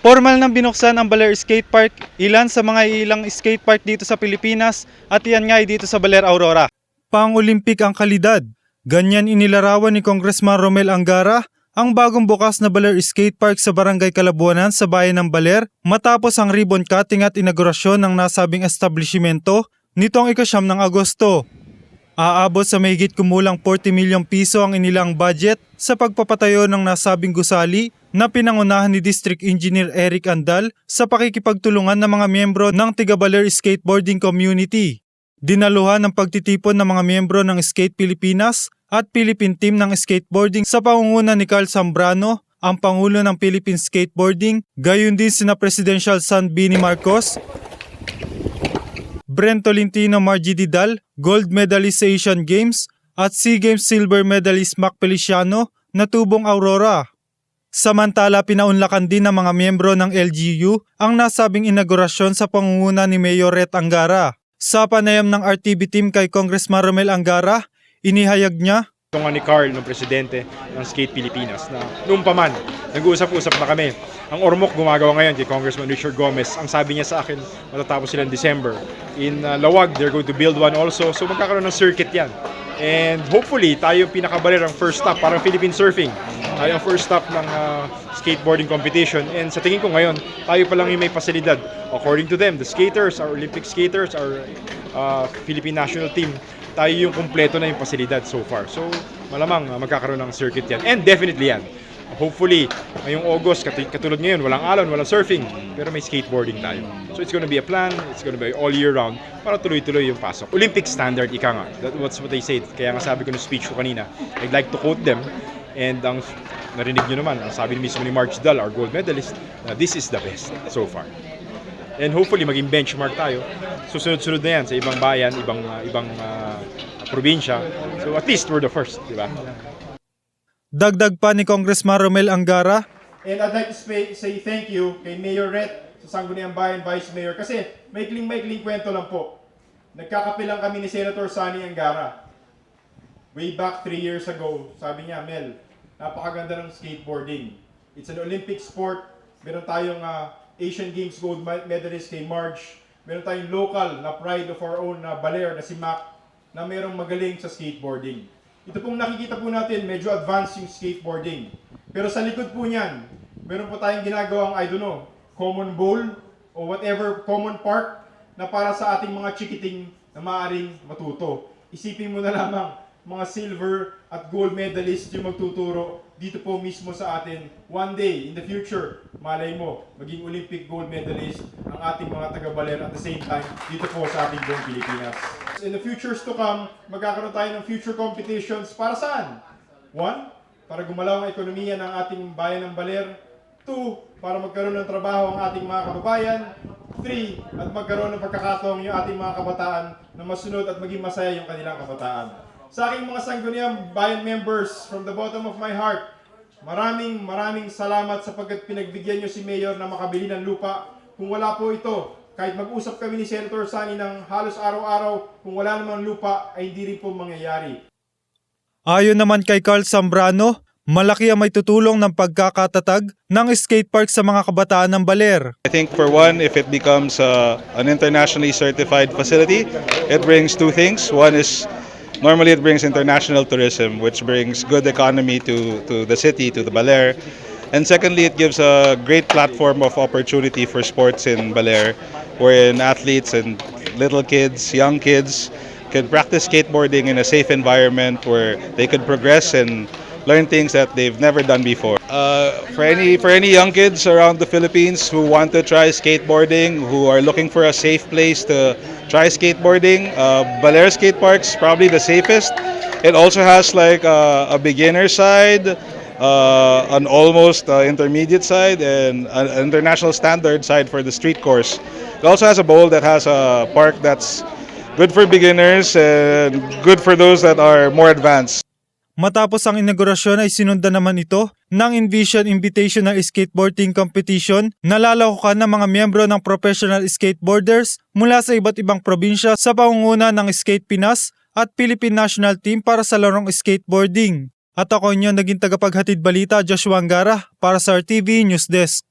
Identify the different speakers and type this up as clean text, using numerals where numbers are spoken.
Speaker 1: Formal nang binuksan ang Baler Skate Park, ilan sa mga ilang skate park dito sa Pilipinas at iyan nga ay dito sa Baler, Aurora. Pang-Olimpik ang kalidad. Ganyan inilarawan ni Congressman Romel Angara ang bagong bukas na Baler Skate Park sa Barangay Kalabuanan sa bayan ng Baler matapos ang ribbon cutting at inaugurasyon ng nasabing establishmento nitong ika-9 ng Agosto. Aabot sa mahigit kumulang 40 milyong piso ang inilang budget sa pagpapatayo ng nasabing gusali na pinangunahan ni District Engineer Eric Andal sa pakikipagtulungan ng mga miyembro ng Tiga-Baler Skateboarding Community. Dinaluhan ng pagtitipon ng mga miyembro ng Skate Pilipinas at Philippine Team ng Skateboarding sa pangunguna ni Carl Zambrano, ang Pangulo ng Philippine Skateboarding, gayon din sina Presidential son Bini Marcos, Brent Tolentino Margie Didal, gold medalist sa Asian Games, at SEA Games silver medalist Mac Feliciano na tubong Aurora. Samantala, pinaunlakan din ng mga miyembro ng LGU ang nasabing inaugurasyon sa pangunguna ni Mayor Ret Angara. Sa panayam ng RTV team kay Congressman Romel Angara, inihayag niya,
Speaker 2: ito nga ni Carl, ng presidente ng Skate Pilipinas, na noong pa man, nag-uusap-usap na kami. Ang Ormoc gumagawa ngayon kay Congressman Richard Gomez. Ang sabi niya sa akin, matatapos sila in December. In Lawag, they're going to build one also. So magkakaroon ng circuit yan. And hopefully, tayo yung pinakabaler, ang first stop, parang Philippine Surfing. Tayo ang first stop ng skateboarding competition. And sa tingin ko ngayon, tayo pa lang yung may pasilidad. According to them, the skaters, our Olympic skaters, our Philippine national team, tayo yung kumpleto na yung pasilidad so far. So malamang magkakaroon ng circuit yan. And definitely yan. Hopefully, ngayong August, katulad ngayon, walang alon, walang surfing, pero may skateboarding tayo. So it's gonna be a plan, it's gonna be all year round, para tuloy-tuloy yung pasok. Olympic standard, ika nga. That's what they said. Kaya nga sabi ko ng speech ko kanina, I'd like to quote them, and ang narinig nyo naman, ang sabi mismo ni Mark Dal, our gold medalist, this is the best so far. And hopefully, maging benchmark tayo. Susunod-sunod na yan sa ibang bayan, ibang probinsya. So at least we're the first, di ba?
Speaker 1: Dagdag pa ni Congressman Romel Angara,
Speaker 3: and I'd like to say thank you kay Mayor Ret sa Sangguniang Bayan Vice Mayor kasi maikling kwento lang po. Nagkakape lang kami ni Senator Sani Angara. Way back 3 years ago, sabi niya, Mel, napakaganda ng skateboarding. It's an Olympic sport. Meron tayong Asian Games gold medalist kay Marge. Meron tayong local na pride of our own na Baler na si Mac na merong magaling sa skateboarding. Ito pong nakikita po natin, medyo advanced yung skateboarding. Pero sa likod po niyan, meron po tayong ginagawang, I don't know, common bowl o whatever common park na para sa ating mga chikiting na maaaring matuto. Isipin mo na lamang, mga silver at gold medalist yung magtuturo dito po mismo sa atin. One day, in the future, malay mo, maging Olympic gold medalist ang ating mga taga-Baler at the same time dito po sa ating buong Pilipinas. In the futures to come, magkakaroon tayo ng future competitions para saan? 1, para gumalaw ang ekonomiya ng ating bayan ng Baler. 2, para magkaroon ng trabaho ang ating mga kababayan. 3, at magkaroon ng pagkakataong yung ating mga kabataan na masunod at maging masaya yung kanilang kabataan. Sa aking mga Sangguniang Bayan members, from the bottom of my heart, maraming salamat sapagkat pinagbigyan nyo si Mayor na makabili ng lupa. Kung wala po ito, kahit mag-usap kami ni Senator Sani ng halos araw-araw, kung wala namang lupa ay hindi rin po mangyayari.
Speaker 1: ayon naman kay Carl Zambrano, malaki ang may tutulong ng pagkakatatag ng skatepark sa mga kabataan ng Baler.
Speaker 4: I think for one, if it becomes an internationally certified facility, it brings two things. One is normally it brings international tourism, which brings good economy to the city, to the Baler. And secondly, it gives a great platform of opportunity for sports in Baler, wherein athletes and little kids, young kids, can practice skateboarding in a safe environment where they could progress and learn things that they've never done before. For any young kids around the Philippines who want to try skateboarding, who are looking for a safe place to try skateboarding, Baler Skate Park's probably the safest. It also has like a beginner side, an almost intermediate side, and an international standard side for the street course. It also has a bowl that has a park that's good for beginners and good for those that are more advanced.
Speaker 1: Matapos ang inaugurasyon ay sinundan naman ito ng Envision Invitational Skateboarding Competition na lalahukan ng mga miyembro ng professional skateboarders mula sa iba't ibang probinsya sa pangunguna ng Skate Pinas at Philippine National Team para sa larong skateboarding. At ako inyo naging tagapaghatid balita, Joshua Angara, para sa RTV News Desk.